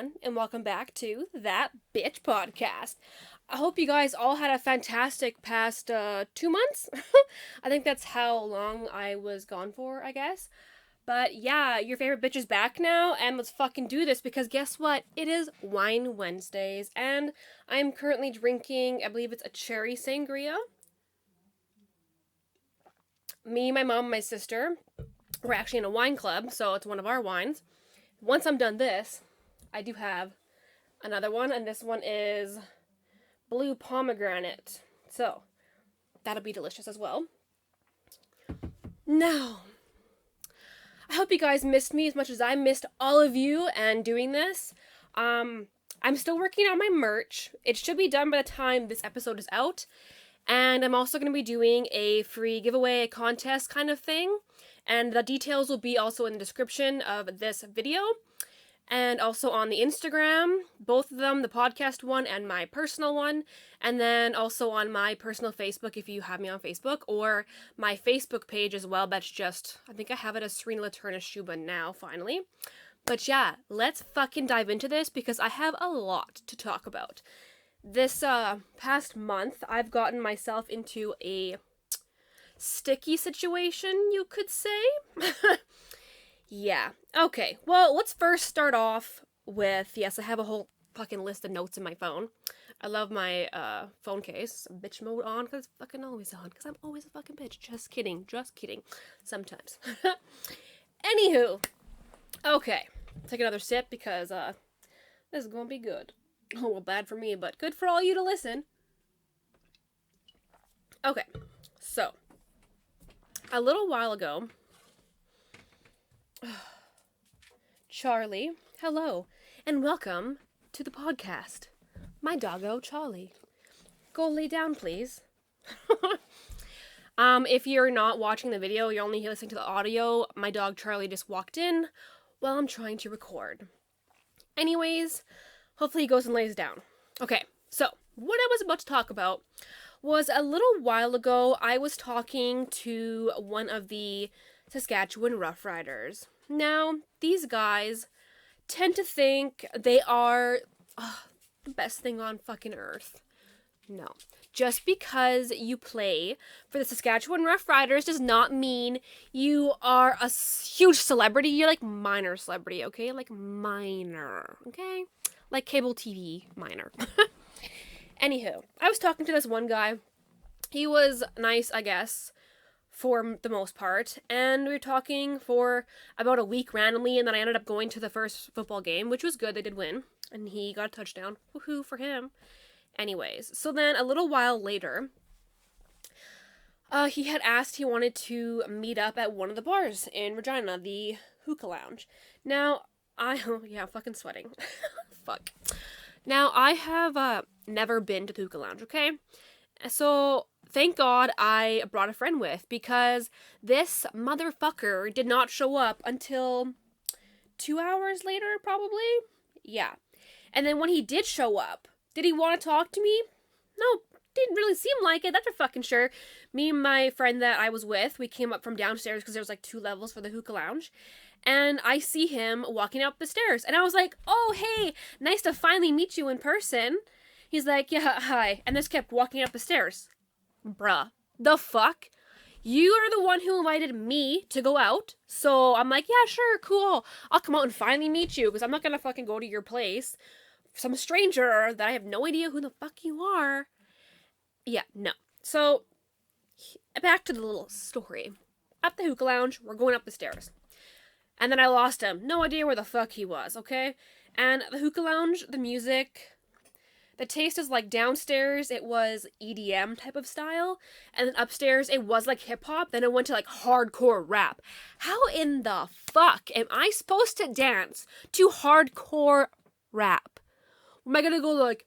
everyone, and welcome back to That Bitch Podcast. I hope you guys all had a fantastic past 2 months. I think that's how long I was gone for, I guess. But yeah, your favorite bitch is back now, and let's fucking do this because guess what? It is Wine Wednesdays, and I'm currently drinking, I believe it's a cherry sangria. Me, my mom, and my sister, we're actually in a wine club, so it's one of our wines. Once I'm done this, I do have another one, and this one is blue pomegranate. So, that'll be delicious as well. Now, I hope you guys missed me as much as I missed all of you and doing this. I'm still working on my merch. It should be done by the time this episode is out. And I'm also going to be doing a free giveaway contest kind of thing. And the details will be also in the description of this video. And also on the Instagram, both of them, the podcast one and my personal one. And then also on my personal Facebook if you have me on Facebook. Or my Facebook page as well. That's just, I think I have it as Serena Laturna-Shuba now, finally. But yeah, let's fucking dive into this because I have a lot to talk about. This past month, I've gotten myself into a sticky situation, you could say. Yeah. Okay. Well, let's first start off with, yes, I have a whole fucking list of notes in my phone. I love my phone case. Bitch mode on, because it's fucking always on, because I'm always a fucking bitch. Just kidding. Just kidding. Sometimes. Anywho. Okay. Take another sip, because this is gonna be good. Oh, well, bad for me, but good for all you to listen. Okay. So, a little while ago, Charlie, hello, and welcome to the podcast. My doggo, Charlie. Go lay down, please. If you're not watching the video, you're only listening to the audio, my dog Charlie just walked in while I'm trying to record. Anyways, hopefully he goes and lays down. Okay, so what I was about to talk about was a little while ago, I was talking to one of the Saskatchewan Rough Riders. Now, these guys tend to think they are the best thing on fucking earth. No. Just because you play for the Saskatchewan Rough Riders does not mean you are a huge celebrity. You're like minor celebrity, okay? Like minor, okay? Like cable TV minor. Anywho, I was talking to this one guy. He was nice, I guess, for the most part. And we were talking for about a week randomly, and then I ended up going to the first football game, which was good. They did win. And he got a touchdown. Woohoo for him. Anyways, so then a little while later, he had asked he wanted to meet up at one of the bars in Regina, the Hookah Lounge. Now, I'm fucking sweating. Fuck. Now, I have never been to the Hookah Lounge, okay? So, thank God I brought a friend with, because this motherfucker did not show up until 2 hours later, probably? Yeah. And then when he did show up, did he want to talk to me? No, didn't really seem like it, that's for fucking sure. Me and my friend that I was with, we came up from downstairs because there was like 2 levels for the Hookah Lounge. And I see him walking up the stairs. And I was like, oh, hey, nice to finally meet you in person. He's like, yeah, hi. And just kept walking up the stairs. Bruh, the fuck? You are the one who invited me to go out. So I'm like, yeah, sure, cool. I'll come out and finally meet you, because I'm not gonna fucking go to your place. Some stranger that I have no idea who the fuck you are. Yeah, no. So, back to the little story. At the Hookah Lounge, we're going up the stairs. And then I lost him. No idea where the fuck he was, okay? And the Hookah Lounge, the music, the taste is like downstairs, it was EDM type of style. And then upstairs, it was like hip-hop. Then it went to like hardcore rap. How in the fuck am I supposed to dance to hardcore rap? Am I gonna go like,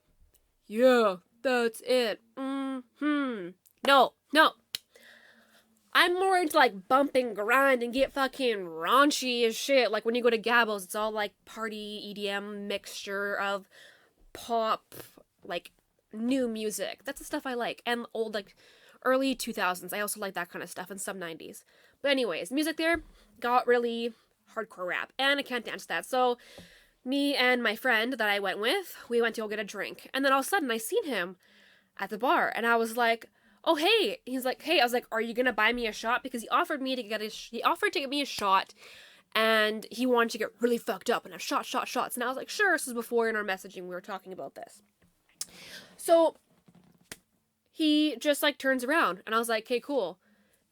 yeah, that's it. No. I'm more into like bump and grind and get fucking raunchy as shit. Like when you go to Gabos, it's all like party EDM mixture of pop, like new music. That's the stuff I like. And old, like early 2000s. I also like that kind of stuff, and some 90s. But anyways, music there got really hardcore rap, and I can't dance that. So me and my friend that I went with, we went to go get a drink. And then all of a sudden I seen him at the bar. And I was like, oh, hey. He's like, hey. I was like, are you going to buy me a shot? Because he offered to get me a shot. And he wanted to get really fucked up and have shots. And I was like, sure. This was before in our messaging we were talking about this. So he just like turns around. And I was like, okay, cool.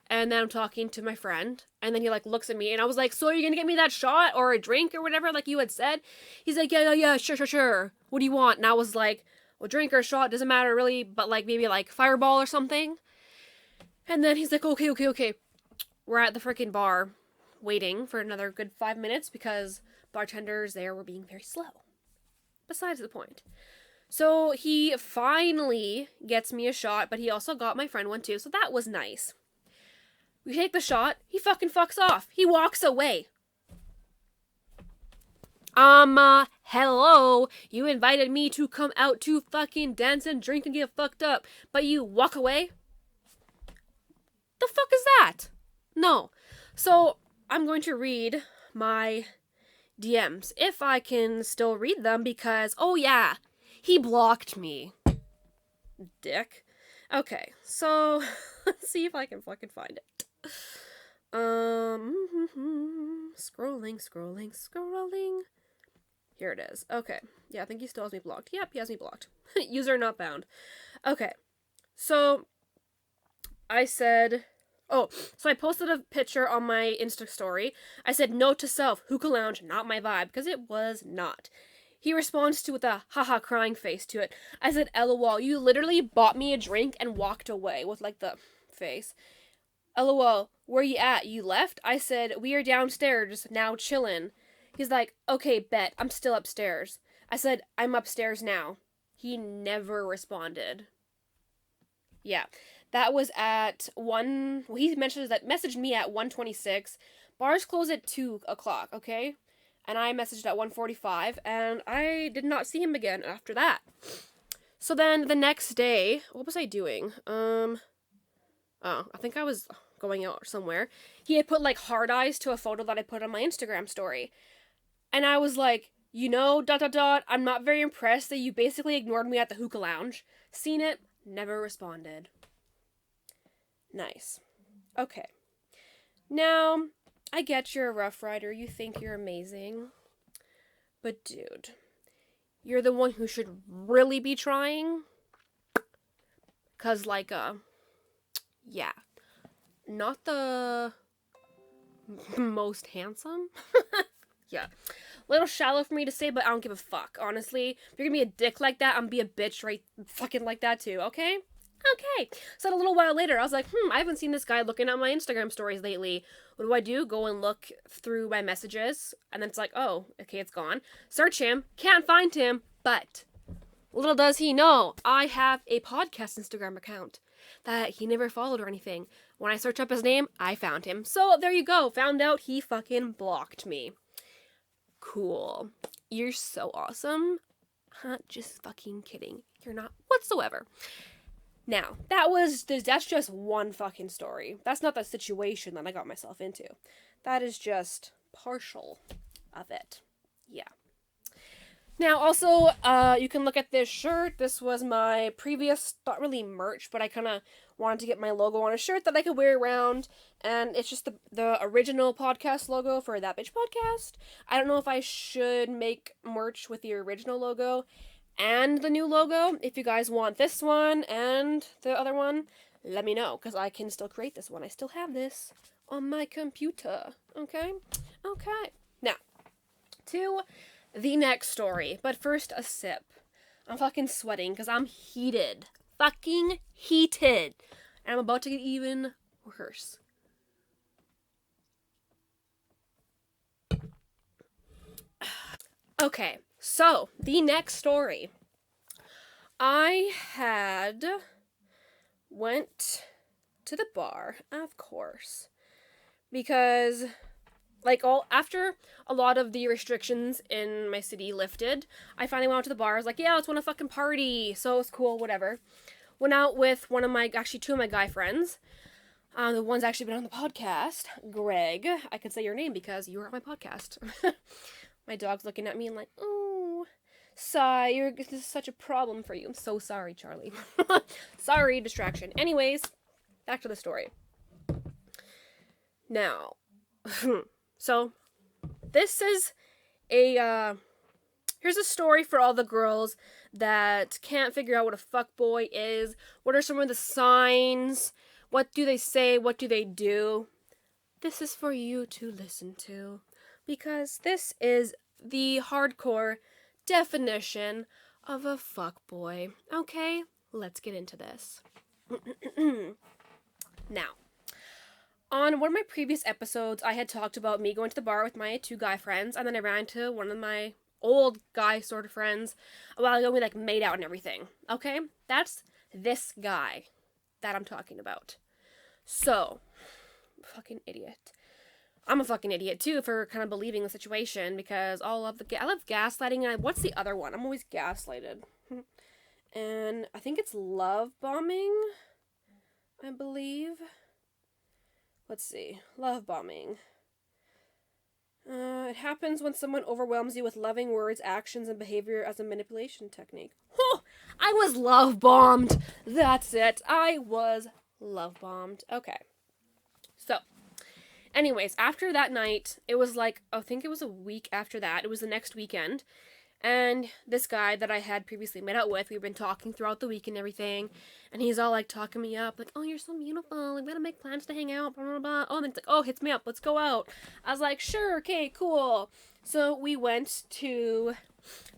And then I'm talking to my friend, and then he, like, looks at me, and I was like, so are you gonna get me that shot, or a drink, or whatever, like you had said? He's like, yeah, sure. What do you want? And I was like, well, drink or a shot, doesn't matter, really, but, like, maybe, like, Fireball or something. And then he's like, okay. We're at the freaking bar, waiting for another good 5 minutes, because bartenders there were being very slow. Besides the point. So he finally gets me a shot, but he also got my friend one, too, so that was nice. We take the shot. He fucking fucks off. He walks away. Hello. You invited me to come out to fucking dance and drink and get fucked up, but you walk away? The fuck is that? No. So, I'm going to read my DMs, if I can still read them, because, oh yeah, he blocked me. Dick. Okay, so, let's see if I can fucking find it. Scrolling. Here it is. Okay. Yeah, I think he still has me blocked. Yep, he has me blocked. User not bound. Okay. So, I said... Oh, so I posted a picture on my Insta story. I said, note to self, hookah lounge, not my vibe, because it was not. He responds to with a haha crying face to it. I said, LOL, you literally bought me a drink and walked away with, like, the face. LOL, where you at? You left? I said, we are downstairs, now chillin'. He's like, okay, bet, I'm still upstairs. I said, I'm upstairs now. He never responded. Yeah, that was at 1, well, he messaged me at 1:26. Bars close at 2 o'clock, okay? And I messaged at 1:45, and I did not see him again after that. So then, the next day, what was I doing? I think I was going out somewhere. He had put, like, hard eyes to a photo that I put on my Instagram story. And I was like, you know, ... I'm not very impressed that you basically ignored me at the hookah lounge. Seen it, never responded. Nice. Okay. Now, I get you're a Rough Rider. You think you're amazing. But, dude, you're the one who should really be trying. 'Cause, like, yeah. Not the most handsome. Yeah. Little shallow for me to say, but I don't give a fuck, honestly. If you're gonna be a dick like that, I'm gonna be a bitch right fucking like that too, okay? Okay. So then a little while later, I was like, I haven't seen this guy looking at my Instagram stories lately. What do? Go and look through my messages. And then it's like, oh, okay, it's gone. Search him. Can't find him. But little does he know, I have a podcast Instagram account that he never followed or anything. When I search up his name, I found him. So there you go. Found out he fucking blocked me. Cool. You're so awesome. Just fucking kidding. You're not whatsoever. Now, that's just one fucking story. That's not the situation that I got myself into. That is just partial of it. Yeah. Now, also, you can look at this shirt. This was my previous, not really merch, but I kind of wanted to get my logo on a shirt that I could wear around, and it's just the original podcast logo for That Bitch Podcast. I don't know if I should make merch with the original logo and the new logo. If you guys want this one and the other one, let me know, because I can still create this one. I still have this on my computer, okay? Okay. Now, to the next story, but first a sip. I'm fucking sweating because I'm heated. Fucking heated. And I'm about to get even worse. Okay, so the next story. I had went to the bar, of course, because after a lot of the restrictions in my city lifted, I finally went out to the bar. I was like, yeah, let's want to fucking party. So it's cool, whatever. Went out with two of my guy friends. The one's actually been on the podcast, Greg. I could say your name because you were on my podcast. My dog's looking at me and like, oh, sigh, this is such a problem for you. I'm so sorry, Charlie. Sorry, distraction. Anyways, back to the story. Now, so this is here's a story for all the girls that can't figure out what a fuckboy is. What are some of the signs? What do they say? What do they do? This is for you to listen to, because this is the hardcore definition of a fuckboy. Okay, let's get into this. Now, on one of my previous episodes, I had talked about me going to the bar with my 2 guy friends, and then I ran into one of my old guy sort of friends a while ago. We like made out and everything. Okay, that's this guy that I'm talking about. So, fucking idiot. I'm a fucking idiot too for kind of believing the situation, because I love gaslighting, and what's the other one? I'm always gaslighted. And I think it's love bombing, I believe. Let's see. Love bombing. It happens when someone overwhelms you with loving words, actions, and behavior as a manipulation technique. Oh, I was love bombed. That's it. I was love bombed. Okay. So, anyways, after that night, it was like, I think it was a week after that. It was the next weekend. And this guy that I had previously met out with, we've been talking throughout the week and everything. And he's all like talking me up, like, oh, you're so beautiful. Like, we gotta make plans to hang out, blah, blah, blah. Oh, and then it's like, oh, hits me up. Let's go out. I was like, sure, okay, cool. So we went to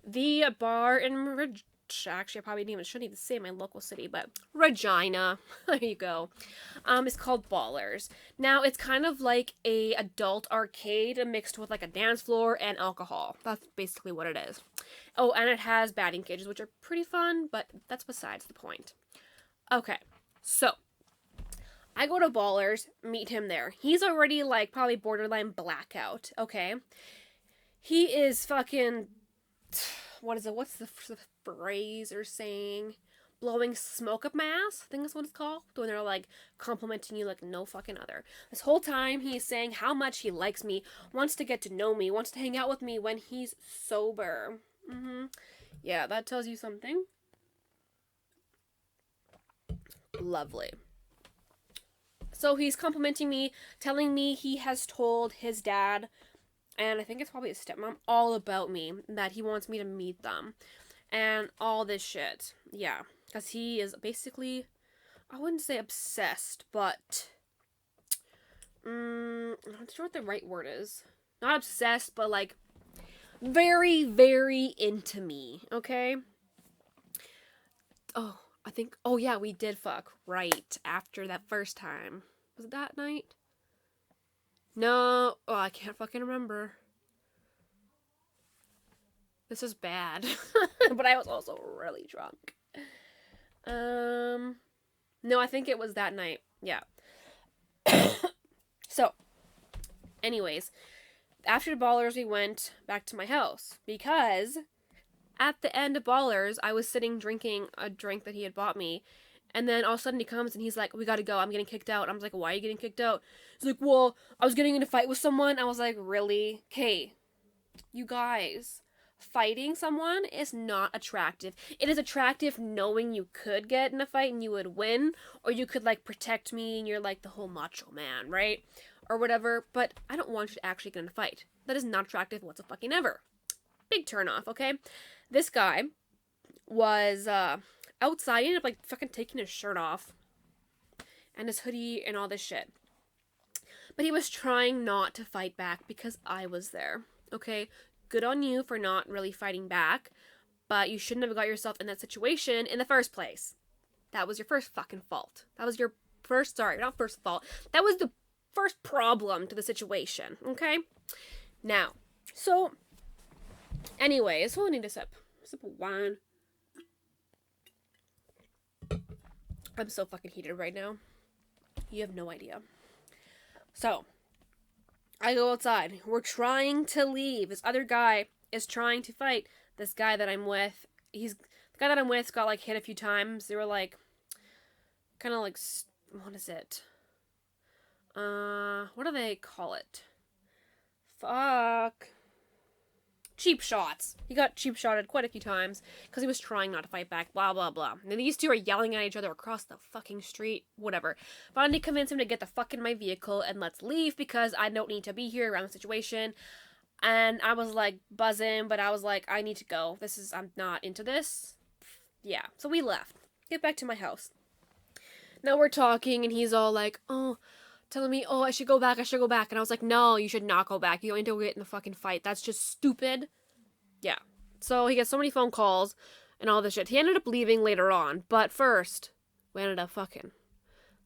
the bar in actually, shouldn't even say my local city, but Regina. There you go. It's called Ballers. Now, it's kind of like a adult arcade mixed with like a dance floor and alcohol. That's basically what it is. Oh, and it has batting cages, which are pretty fun, but that's besides the point. Okay, so I go to Ballers, meet him there. He's already like probably borderline blackout, okay? He is fucking, what is it? What's the phrase or saying? Blowing smoke up my ass? I think that's what it's called. When they're like complimenting you like no fucking other. This whole time he's saying how much he likes me, wants to get to know me, wants to hang out with me when he's sober. Yeah, that tells you something. Lovely. So he's complimenting me, telling me he has told his dad, and I think it's probably his stepmom, all about me, that he wants me to meet them, and all this shit. Yeah, because he is basically, I wouldn't say obsessed, but, I'm not sure what the right word is. Not obsessed, but like, very, very into me, okay? Oh, I think, oh yeah, we did fuck right after that first time. Was it that night? No, oh, I can't fucking remember. This is bad. But I was also really drunk. No, I think it was that night. Yeah. So, anyways, after Ballers, we went back to my house, because at the end of Ballers, I was sitting drinking a drink that he had bought me, and then all of a sudden he comes and he's like, we gotta go, I'm getting kicked out. I was like, why are you getting kicked out? He's like, well, I was getting in a fight with someone. I was like, really? Okay, you guys, fighting someone is not attractive. It is attractive knowing you could get in a fight and you would win, or you could like protect me and you're like the whole macho man, right? Or whatever, but I don't want you to actually get in a fight. That is not attractive whatsoever. Big turn off, okay? This guy was outside. He ended up like fucking taking his shirt off and his hoodie and all this shit. But he was trying not to fight back because I was there, okay? Good on you for not really fighting back, but you shouldn't have got yourself in that situation in the first place. That was your first fucking fault. That was your first, sorry, not first fault. That was the first problem to the situation, okay? Now, so, anyways, we'll need a sip of wine. I'm so fucking heated right now. You have no idea. So, I go outside. We're trying to leave. This other guy is trying to fight this guy that I'm with. The guy that I'm with got like hit a few times. They were like, kind of like, what is it? What do they call it? Fuck. cheap shots. He got cheap shotted quite a few times because he was trying not to fight back, blah, blah, blah. And these two are yelling at each other across the fucking street, whatever. Finally convince him to get the fuck in my vehicle and let's leave because I don't need to be here around the situation. And I was like buzzing, but I was like, I need to go. I'm not into this. Yeah, so we left. Get back to my house. Now we're talking and he's all like, telling me, I should go back. And I was like, no, you should not go back. You don't need to get in the fucking fight. That's just stupid. Yeah. So he gets so many phone calls and all this shit. He ended up leaving later on. But first, we ended up fucking.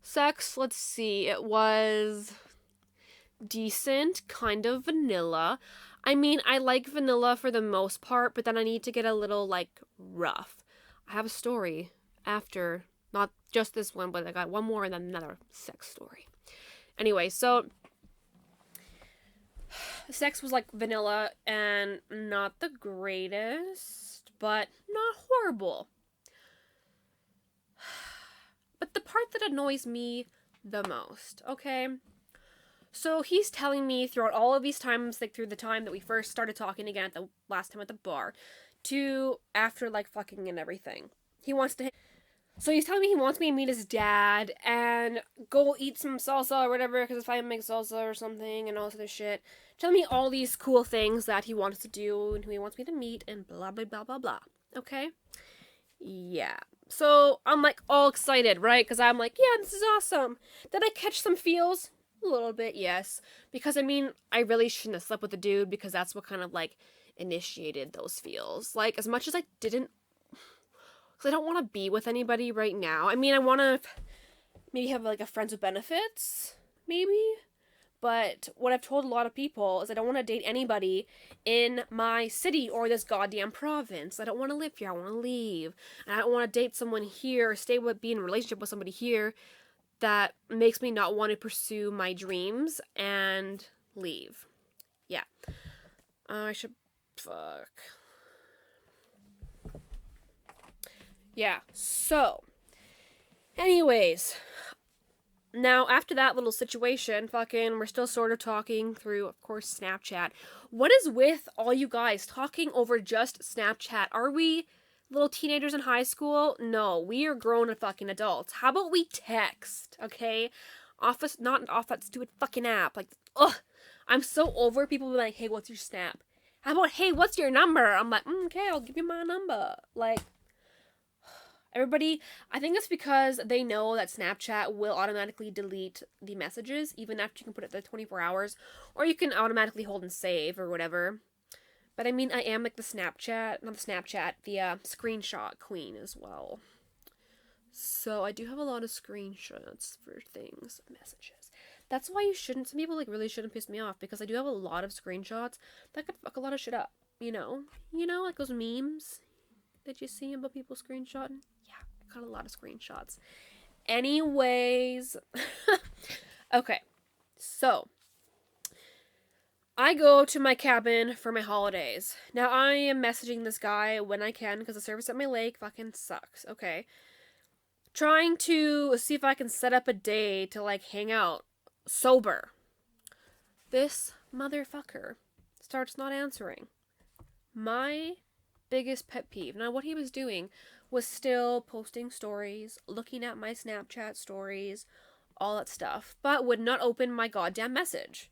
Sex, let's see. It was decent, kind of vanilla. I mean, I like vanilla for the most part, but then I need to get a little, like, rough. I have a story after, not just this one, but I got one more and then another sex story. Anyway, so sex was like vanilla and not the greatest, but not horrible. But the part that annoys me the most, okay? So he's telling me throughout all of these times, like through the time that we first started talking again at the last time at the bar, to after like fucking and everything. So he's telling me he wants me to meet his dad and go eat some salsa or whatever, because his family makes salsa or something and all this other shit. Telling me all these cool things that he wants to do and who he wants me to meet and blah, blah, blah, blah, blah. Okay? Yeah. So I'm like all excited, right? Because I'm like, yeah, this is awesome. Did I catch some feels? A little bit, yes. Because, I mean, I really shouldn't have slept with the dude because that's what kind of, like, initiated those feels. Like, as much as I didn't, because I don't want to be with anybody right now. I mean, I want to maybe have, like, a friends with benefits, maybe. But what I've told a lot of people is I don't want to date anybody in my city or this goddamn province. I don't want to live here. I want to leave. And I don't want to date someone here, be in a relationship with somebody here that makes me not want to pursue my dreams and leave. Yeah. Fuck. Yeah, so. Anyways. Now, after that little situation, we're still sort of talking through, of course, Snapchat. What is with all you guys talking over just Snapchat? Are we little teenagers in high school? No, we are grown fucking adults. How about we text, okay? Not off that stupid fucking app. Like, ugh. I'm so over people being like, hey, what's your Snap? How about, hey, what's your number? I'm like, okay, I'll give you my number. Like, everybody, I think it's because they know that Snapchat will automatically delete the messages, even after you can put it there 24 hours, or you can automatically hold and save or whatever. But I mean, I am like the screenshot queen as well. So I do have a lot of screenshots for things, messages. That's why some people like really shouldn't piss me off, because I do have a lot of screenshots that could fuck a lot of shit up, you know? Like those memes that you see about people screenshotting? Yeah, I got a lot of screenshots. Anyways, okay, so I go to my cabin for my holidays. Now, I am messaging this guy when I can because the service at my lake fucking sucks, okay? Trying to see if I can set up a day to, like, hang out sober. This motherfucker starts not answering. My biggest pet peeve. Now, what he was doing was still posting stories, looking at my Snapchat stories, all that stuff, but would not open my goddamn message.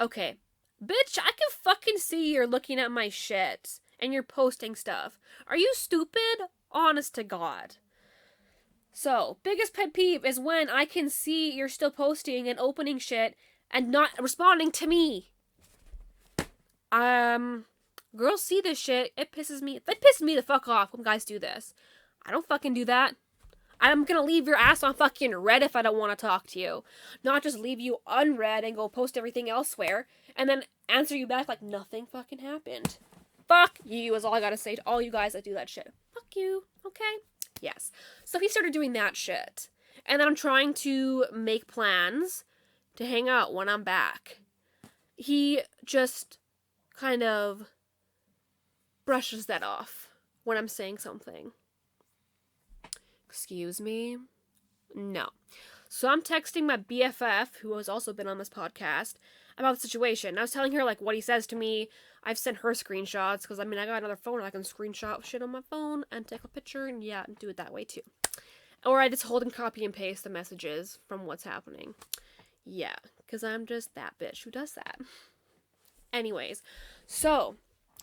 Okay, bitch, I can fucking see you're looking at my shit and you're posting stuff. Are you stupid? Honest to God. So, biggest pet peeve is when I can see you're still posting and opening shit and not responding to me. Girls see this shit. It pisses me the fuck off when guys do this. I don't fucking do that. I'm gonna leave your ass on fucking red if I don't want to talk to you. Not just leave you unread and go post everything elsewhere and then answer you back like nothing fucking happened. Fuck you is all I gotta say to all you guys that do that shit. Fuck you, okay? Yes. So he started doing that shit. And then I'm trying to make plans to hang out when I'm back. He just kind of brushes that off when I'm saying something. Excuse me? No. So I'm texting my BFF, who has also been on this podcast, about the situation. I was telling her, like, what he says to me, I've sent her screenshots because, I mean, I got another phone. I can screenshot shit on my phone and take a picture and, yeah, do it that way too. Or I just hold and copy and paste the messages from what's happening. Yeah, because I'm just that bitch who does that. Anyways, so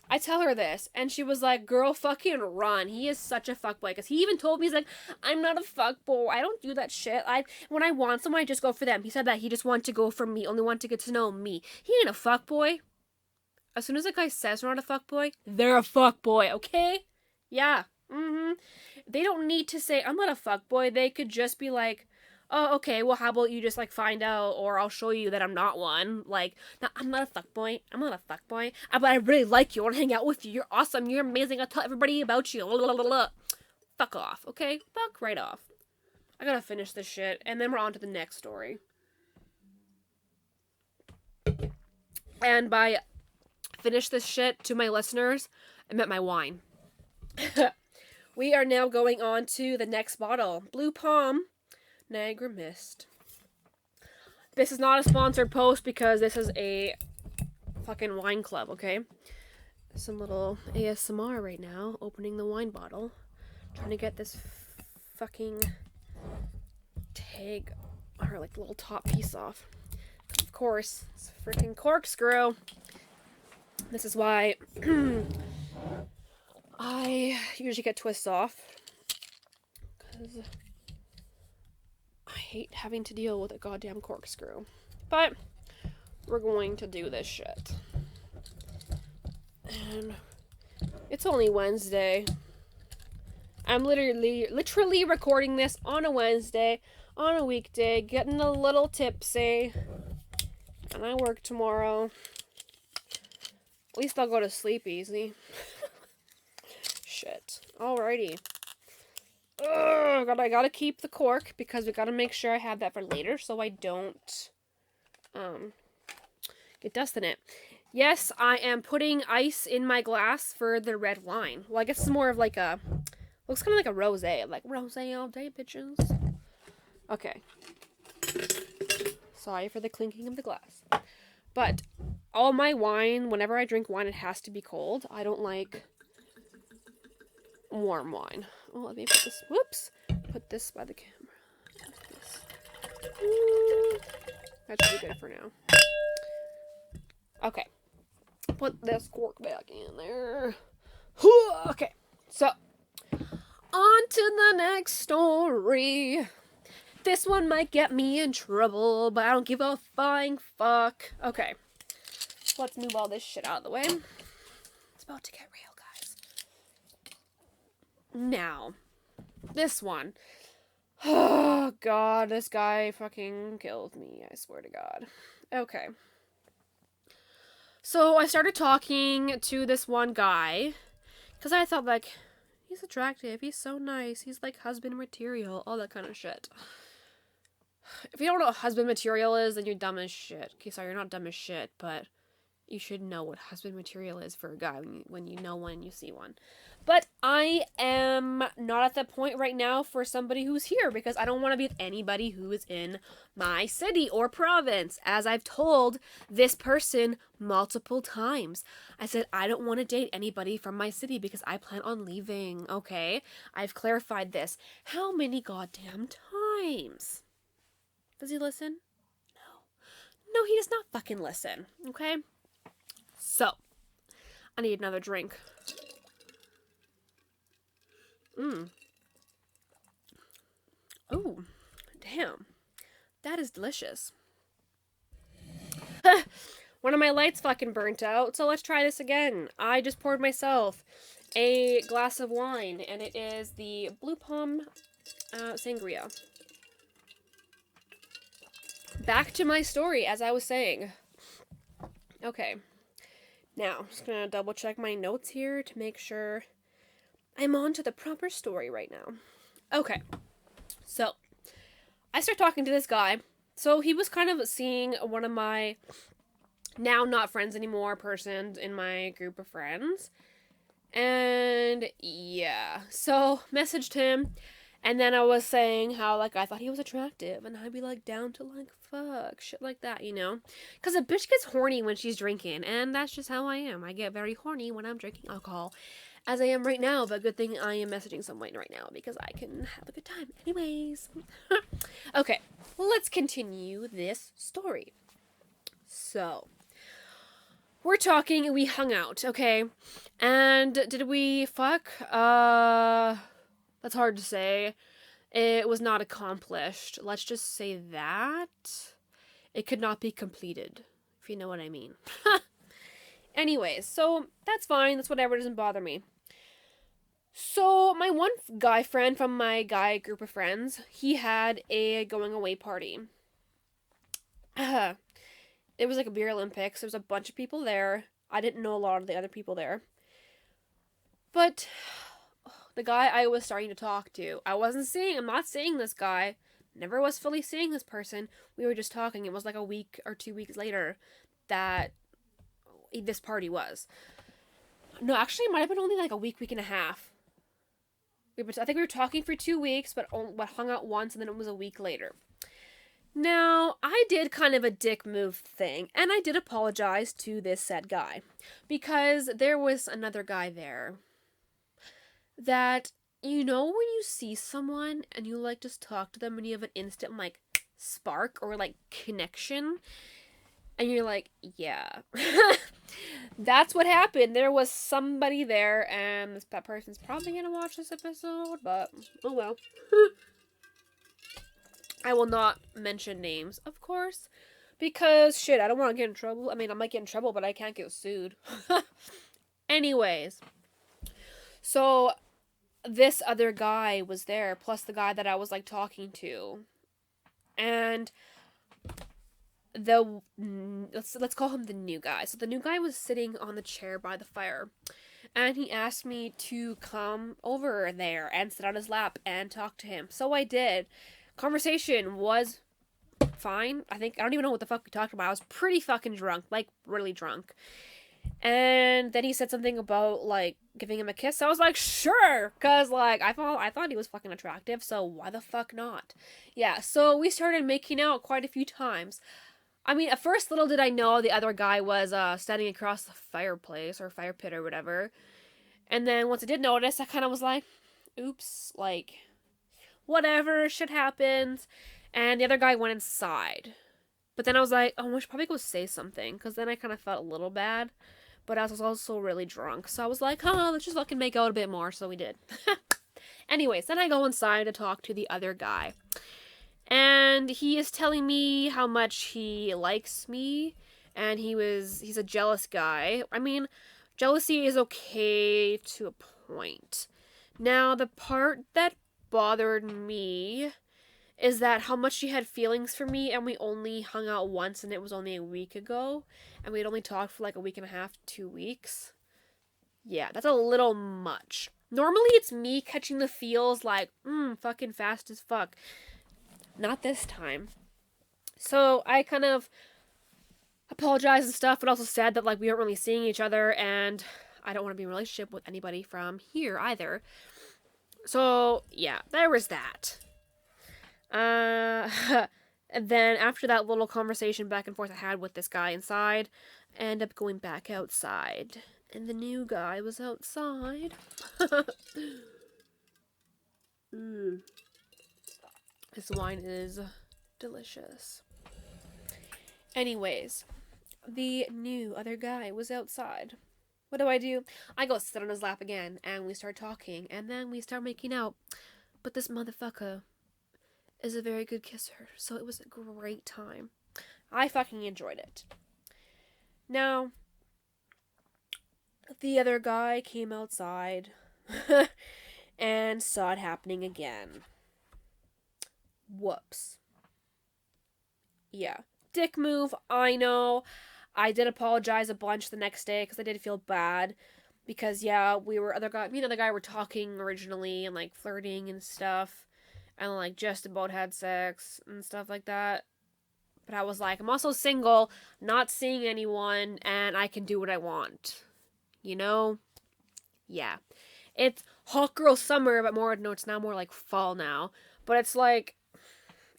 I tell her this, and she was like, girl, fucking run. He is such a fuckboy. Because he even told me, he's like, I'm not a fuckboy. I don't do that shit. When I want someone, I just go for them. He said that he just wanted to go for me, only wanted to get to know me. He ain't a fuckboy. As soon as a guy says they're not a fuckboy, they're a fuckboy, okay? Yeah. They don't need to say, I'm not a fuckboy. They could just be like, oh, okay, well, how about you just, like, find out, or I'll show you that I'm not one. Like, no, I'm not a fuckboy. I'm not a fuckboy. But I really like you. I want to hang out with you. You're awesome. You're amazing. I'll tell everybody about you. Fuck off, okay? Fuck right off. I gotta finish this shit, and then we're on to the next story. And by finish this shit to my listeners, I meant my wine. We are now going on to the next bottle. Blue Palm Niagara Mist. This is not a sponsored post because this is a fucking wine club, okay? Some little ASMR right now, opening the wine bottle. Trying to get this fucking tag, or like little top piece off. Of course, it's a freaking corkscrew. This is why I usually get twists off. Because I hate having to deal with a goddamn corkscrew. But we're going to do this shit. And it's only Wednesday. I'm literally recording this on a Wednesday, on a weekday, getting a little tipsy. And I work tomorrow. At least I'll go to sleep easy. Shit. Alrighty. Ugh, God, I gotta keep the cork because we gotta make sure I have that for later so I don't get dust in it. Yes, I am putting ice in my glass for the red wine. Well, I guess it's more of like a, looks kind of like a rosé. Like, rosé all day, bitches. Okay. Sorry for the clinking of the glass. But all my wine, whenever I drink wine, it has to be cold. I don't like warm wine. Oh, let me put this, whoops, put this by the camera. That should be good for now. Okay. Put this cork back in there. Okay, so on to the next story. This one might get me in trouble, but I don't give a flying fuck. Okay, let's move all this shit out of the way. It's about to get real, guys. Now, this one. Oh, God, this guy fucking killed me, I swear to God. Okay. So, I started talking to this one guy, because I thought, like, he's attractive, he's so nice, he's, like, husband material, all that kind of shit. If you don't know what husband material is, then you're dumb as shit. Okay, sorry, you're not dumb as shit, but you should know what husband material is for a guy when you know one and you see one. But I am not at that point right now for somebody who's here because I don't want to be with anybody who is in my city or province. As I've told this person multiple times, I said I don't want to date anybody from my city because I plan on leaving, okay? I've clarified this. How many goddamn times? Does he listen? No, he does not fucking listen, okay? So, I need another drink. Oh, damn. That is delicious. One of my lights fucking burnt out, so let's try this again. I just poured myself a glass of wine, and it is the Blue Palm Sangria. Back to my story, as I was saying. Okay. Now, I'm just gonna double check my notes here to make sure I'm on to the proper story right now. Okay. So, I start talking to this guy. So, he was kind of seeing one of my now not friends anymore persons in my group of friends. And, yeah. So, messaged him. And then I was saying how, like, I thought he was attractive, and I'd be, like, down to, like, fuck, shit like that, you know? Because a bitch gets horny when she's drinking, and that's just how I am. I get very horny when I'm drinking alcohol, as I am right now, but good thing I am messaging someone right now, because I can have a good time. Anyways. Okay, let's continue this story. So, we're talking, we hung out, okay? And did we fuck? That's hard to say. It was not accomplished. Let's just say that. It could not be completed, if you know what I mean. Anyways, so that's fine. That's whatever. It doesn't bother me. So my one guy friend from my guy group of friends, he had a going away party. It was like a beer Olympics. There was a bunch of people there. I didn't know a lot of the other people there. But the guy I was starting to talk to, I'm not seeing this guy. Never was fully seeing this person. We were just talking. It was like a week or 2 weeks later that this party was. No, actually, it might have been only like a week and a half. I think we were talking for 2 weeks, but hung out once, and then it was a week later. Now, I did kind of a dick move thing, and I did apologize to this said guy, because there was another guy there that, you know, when you see someone and you, like, just talk to them and you have an instant, like, spark or, like, connection, and you're like, yeah. That's what happened. There was somebody there, and that person's probably gonna watch this episode, but oh well. I will not mention names, of course, because shit, I don't want to get in trouble. I mean, I might get in trouble, but I can't get sued. Anyways, so this other guy was there, plus the guy that I was, like, talking to, and let's call him the new guy. So the new guy was sitting on the chair by the fire, and he asked me to come over there and sit on his lap and talk to him. So I did. Conversation was fine. I don't even know what the fuck we talked about. I was pretty fucking drunk, like really drunk. And then he said something about, like, giving him a kiss. So I was like, sure, cause, like, I thought he was fucking attractive, so why the fuck not? Yeah, so we started making out quite a few times. I mean, at first, little did I know the other guy was standing across the fireplace or fire pit or whatever. And then once I did notice, I kind of was like, oops, like, whatever, shit happens. And the other guy went inside. But then I was like, oh, I should probably go say something, because then I kind of felt a little bad. But I was also really drunk, so I was like, let's just fucking make out a bit more, so we did. Anyways, then I go inside to talk to the other guy. And he is telling me how much he likes me, and he's a jealous guy. I mean, jealousy is okay to a point. Now, the part that bothered me is that how much he had feelings for me, and we only hung out once, and it was only a week ago, and we'd only talked for like a week and a half, 2 weeks. Yeah, that's a little much. Normally it's me catching the feels like, fucking fast as fuck. Not this time. So I kind of apologized and stuff, but also said that, like, we aren't really seeing each other, and I don't want to be in a relationship with anybody from here either. So, yeah, there was that. And then after that little conversation back and forth I had with this guy inside, I ended up going back outside. And the new guy was outside. This wine is delicious. Anyways, the new other guy was outside. What do? I go sit on his lap again, and we start talking, and then we start making out. But this motherfucker is a very good kisser, so it was a great time. I fucking enjoyed it. Now, the other guy came outside and saw it happening again. Whoops. Yeah. Dick move, I know. I did apologize a bunch the next day because I did feel bad. Because, yeah, me and the other guy were talking originally and, like, flirting and stuff. And, like, just about had sex and stuff like that. But I was like, I'm also single, not seeing anyone, and I can do what I want. You know? Yeah. It's hot girl summer, but more, no, it's now more like fall now. But it's like,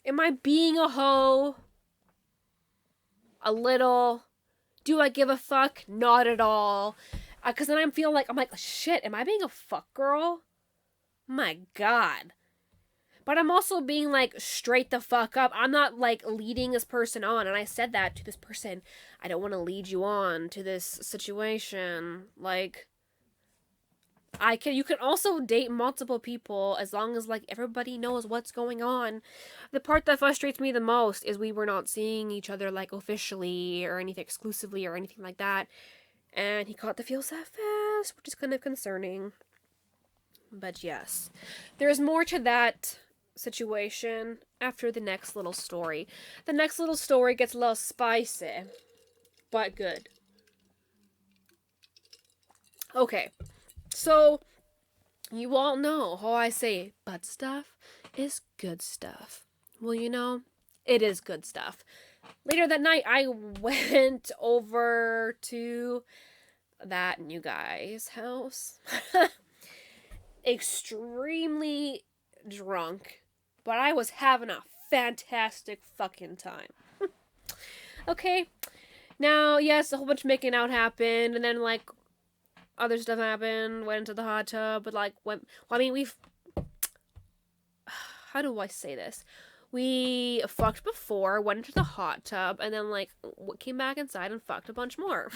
am I being a hoe? A little. Do I give a fuck? Not at all. Because then I'm like, shit, am I being a fuck girl? My God. But I'm also being like straight the fuck up. I'm not like leading this person on. And I said that to this person. I don't want to lead you on to this situation. Like, you can also date multiple people as long as like everybody knows what's going on. The part that frustrates me the most is we were not seeing each other like officially or anything exclusively or anything like that. And he caught the feels that fast, which is kind of concerning. But yes, there's more to that situation after the next little story. The next little story gets a little spicy, but good. Okay, so you all know how I say butt stuff is good stuff. Well, you know, it is good stuff. Later that night, I went over to that new guy's house. Extremely drunk, but I was having a fantastic fucking time. Okay, now, yes, a whole bunch of making out happened, and then, like, other stuff happened, went into the hot tub, but, like, how do I say this? We fucked before, went into the hot tub, and then, like, came back inside and fucked a bunch more.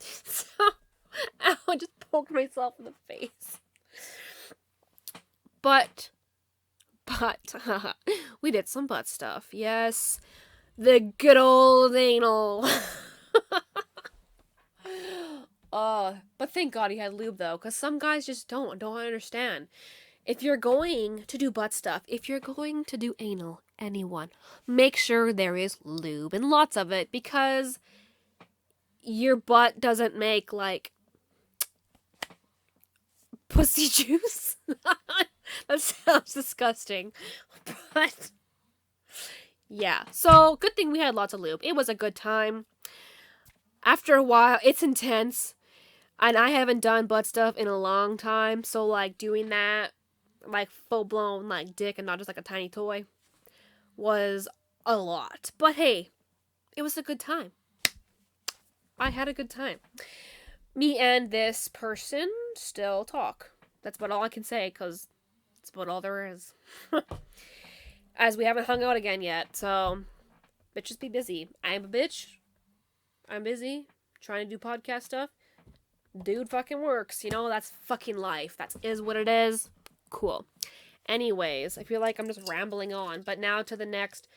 So, I just poked myself in the face. But, we did some butt stuff. Yes, the good old anal. But thank God he had lube though, because some guys just don't understand. If you're going to do butt stuff, if you're going to do anal, anyone, make sure there is lube and lots of it, because your butt doesn't make like pussy juice. That sounds disgusting. But yeah. So good thing we had lots of lube. It was a good time. After a while, it's intense. And I haven't done butt stuff in a long time. So like doing that, like full blown like dick and not just like a tiny toy, was a lot. But hey, it was a good time. I had a good time. Me and this person still talk. That's about all I can say, because that's about all there is. As we haven't hung out again yet, so bitches be busy. I am a bitch. I'm busy trying to do podcast stuff. Dude fucking works. You know, that's fucking life. That is what it is. Cool. Anyways, I feel like I'm just rambling on, but now to the next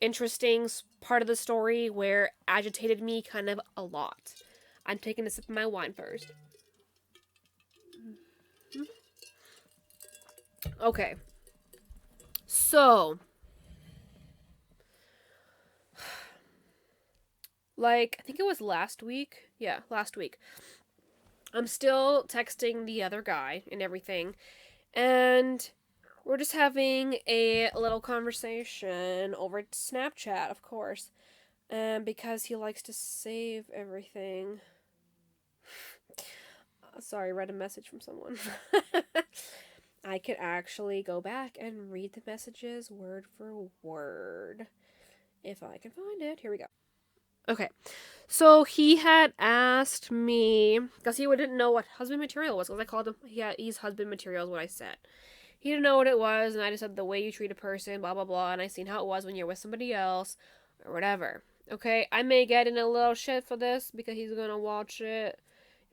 interesting part of the story where agitated me kind of a lot. I'm taking a sip of my wine first. Okay. So, like, I think it was last week. Yeah, last week. I'm still texting the other guy and everything. And we're just having a little conversation over Snapchat, of course. Because he likes to save everything. Sorry, I read a message from someone. I could actually go back and read the messages word for word. If I can find it. Here we go. Okay. So he had asked me, because he didn't know what husband material was, because I called him, yeah, he's husband material is what I said. He didn't know what it was, and I just said the way you treat a person, blah, blah, blah, and I seen how it was when you're with somebody else, or whatever. Okay, I may get in a little shit for this, because he's gonna watch it,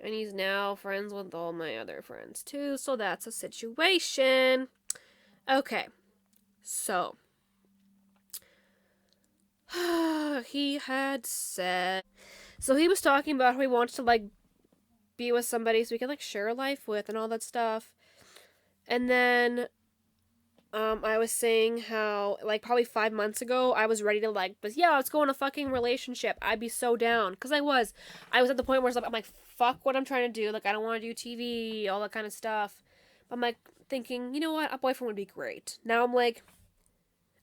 and he's now friends with all my other friends, too, so that's a situation. Okay, so he had said, so he was talking about how he wants to, like, be with somebody so he can, like, share a life with and all that stuff. And then, I was saying how, like, probably 5 months ago, I was ready to, like, but yeah, let's go in a fucking relationship. I'd be so down. Because I was at the point where I'm like, fuck what I'm trying to do. Like, I don't want to do TV, all that kind of stuff. I'm, like, thinking, you know what? A boyfriend would be great. Now I'm like,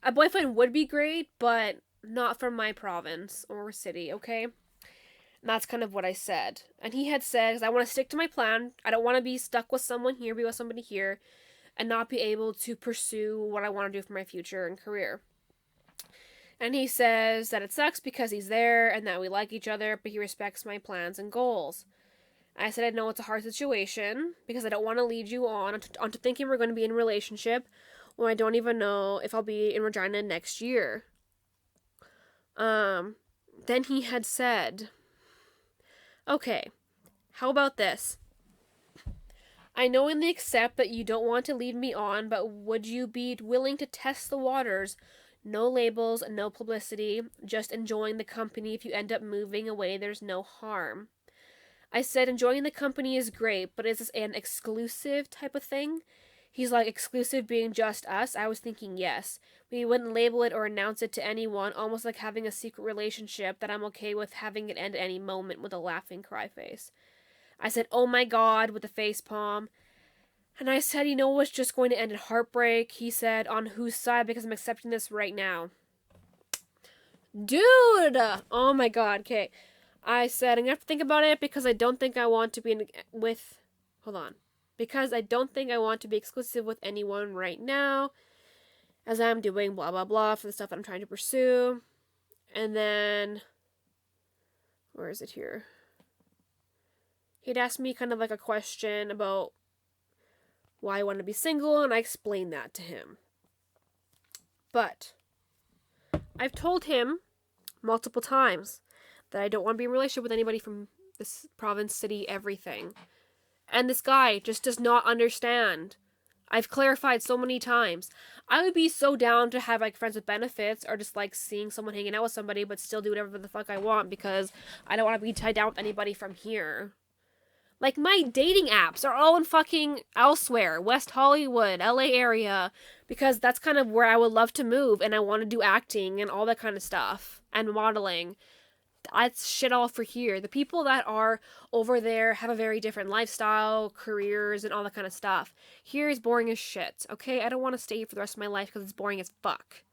a boyfriend would be great, but not from my province or city, okay? And that's kind of what I said. And he had said, because I want to stick to my plan. I don't want to be stuck with someone here, be with somebody here, and not be able to pursue what I want to do for my future and career. And he says that it sucks because he's there and that we like each other, but he respects my plans and goals. I said I know it's a hard situation because I don't want to lead you onto thinking we're going to be in a relationship when I don't even know if I'll be in Regina next year. Then he had said, okay, how about this? I knowingly accept that you don't want to lead me on, but would you be willing to test the waters? No labels, no publicity, just enjoying the company. If you end up moving away, there's no harm. I said enjoying the company is great, but is this an exclusive type of thing? He's like, exclusive being just us? I was thinking yes. We wouldn't label it or announce it to anyone, almost like having a secret relationship that I'm okay with having it end at any moment, with a laughing cry face. I said, oh my god, with a face palm. And I said, you know what's just going to end in heartbreak? He said, on whose side? Because I'm accepting this right now. Dude! Oh my god, okay. I said, I'm gonna have to think about it because I don't think I want to be because I don't think I want to be exclusive with anyone right now, as I'm doing blah blah blah for the stuff that I'm trying to pursue. And then, where is it here? He'd asked me kind of like a question about why I want to be single, and I explained that to him. But I've told him multiple times that I don't want to be in a relationship with anybody from this province, city, everything. And this guy just does not understand. I've clarified so many times. I would be so down to have like friends with benefits or just like seeing someone hanging out with somebody, but still do whatever the fuck I want because I don't want to be tied down with anybody from here. Like, my dating apps are all in fucking elsewhere. West Hollywood, LA area. Because that's kind of where I would love to move. And I want to do acting and all that kind of stuff. And modeling. That's shit all for here. The people that are over there have a very different lifestyle, careers, and all that kind of stuff. Here is boring as shit. Okay? I don't want to stay here for the rest of my life because it's boring as fuck.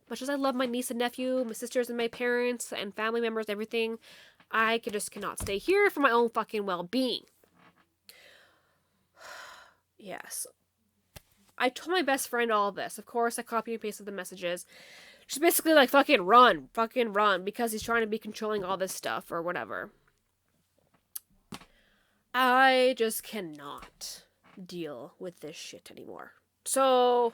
Much as I love my niece and nephew, my sisters and my parents, and family members, everything, I just cannot stay here for my own fucking well-being. Yes. I told my best friend all of this. Of course, I copied and pasted the messages. She's basically like, fucking run, because he's trying to be controlling all this stuff or whatever. I just cannot deal with this shit anymore. So,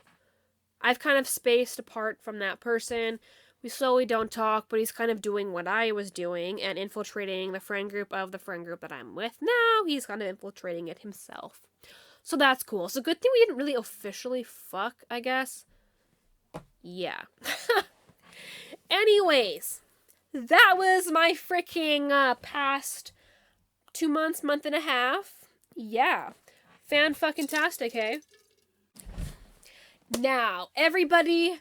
I've kind of spaced apart from that person. We slowly don't talk, but he's kind of doing what I was doing and infiltrating the friend group of the friend group that I'm with now. He's kind of infiltrating it himself. So that's cool. So good thing we didn't really officially fuck, I guess. Yeah. Anyways, that was my freaking past 2 months, month and a half. Yeah. Fan-fucking-tastic, hey? Now, everybody,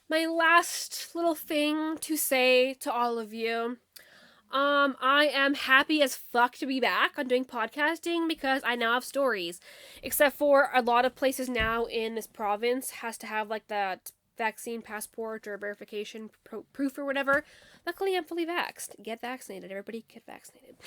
my last little thing to say to all of you. I am happy as fuck to be back on doing podcasting because I now have stories. Except for a lot of places now in this province has to have like that vaccine passport or verification proof or whatever. Luckily, I'm fully vaxxed. Get vaccinated. Everybody get vaccinated.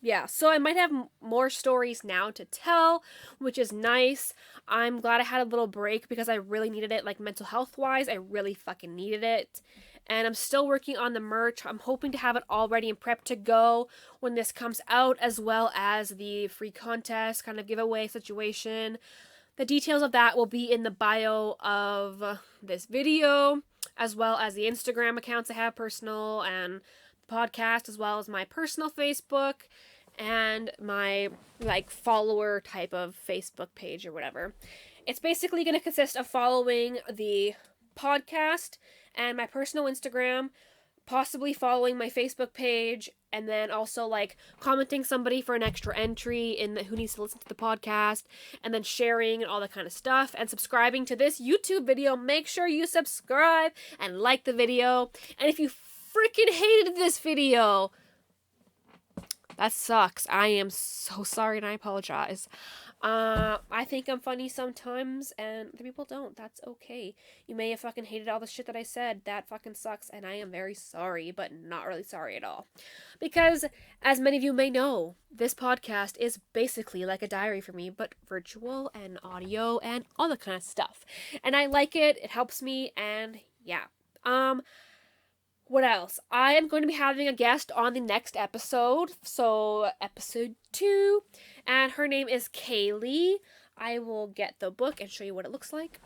Yeah, so I might have more stories now to tell, which is nice. I'm glad I had a little break because I really needed it, like mental health wise. I really fucking needed it. And I'm still working on the merch. I'm hoping to have it all ready and prepped to go when this comes out, as well as the free contest kind of giveaway situation. The details of that will be in the bio of this video, as well as the Instagram accounts I have, personal, and the podcast, as well as my personal Facebook and my like follower type of Facebook page or whatever. It's basically going to consist of following the podcast and my personal Instagram, possibly following my Facebook page, and then also like commenting somebody for an extra entry in the who needs to listen to the podcast, and then sharing and all that kind of stuff, and subscribing to this YouTube video. Make sure you subscribe and like the video. And if you freaking hated this video, that sucks. I am so sorry and I apologize. I think I'm funny sometimes, and other people don't. That's okay. You may have fucking hated all the shit that I said. That fucking sucks, and I am very sorry, but not really sorry at all. Because, as many of you may know, this podcast is basically like a diary for me, but virtual and audio and all that kind of stuff. And I like it. It helps me, and yeah. What else? I am going to be having a guest on the next episode, so episode 2, and her name is Kaylee. I will get the book and show you what it looks like.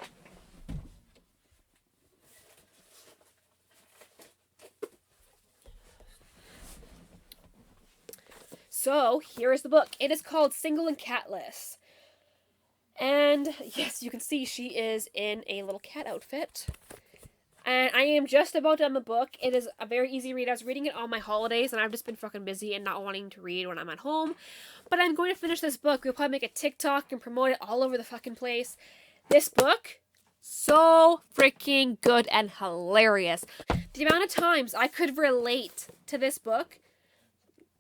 So, here is the book. It is called Single and Catless. And, yes, you can see she is in a little cat outfit. And I am just about done the book. It is a very easy read. I was reading it on my holidays, and I've just been fucking busy and not wanting to read when I'm at home. But I'm going to finish this book. We'll probably make a TikTok and promote it all over the fucking place. This book, so freaking good and hilarious. The amount of times I could relate to this book,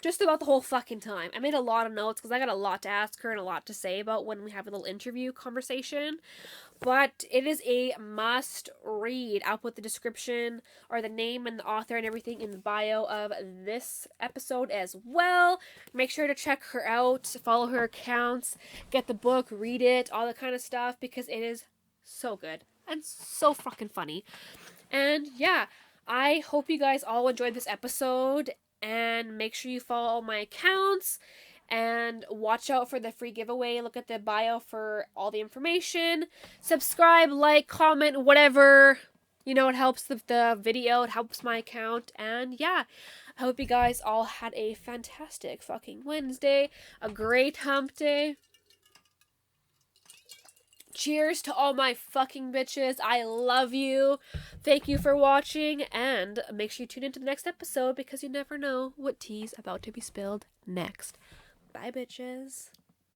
just about the whole fucking time. I made a lot of notes because I got a lot to ask her and a lot to say about when we have a little interview conversation. But it is a must read. I'll put the description or the name and the author and everything in the bio of this episode as well. Make sure to check her out, follow her accounts, get the book, read it, all that kind of stuff, because it is so good and so fucking funny. And yeah, I hope you guys all enjoyed this episode, and make sure you follow all my accounts and watch out for the free giveaway. Look at the bio for all the information. Subscribe, like, comment, whatever. You know, it helps the video. It helps my account. And yeah, I hope you guys all had a fantastic fucking Wednesday. A great hump day. Cheers to all my fucking bitches. I love you. Thank you for watching. And make sure you tune into the next episode, because you never know what tea's about to be spilled next. Bye, bitches.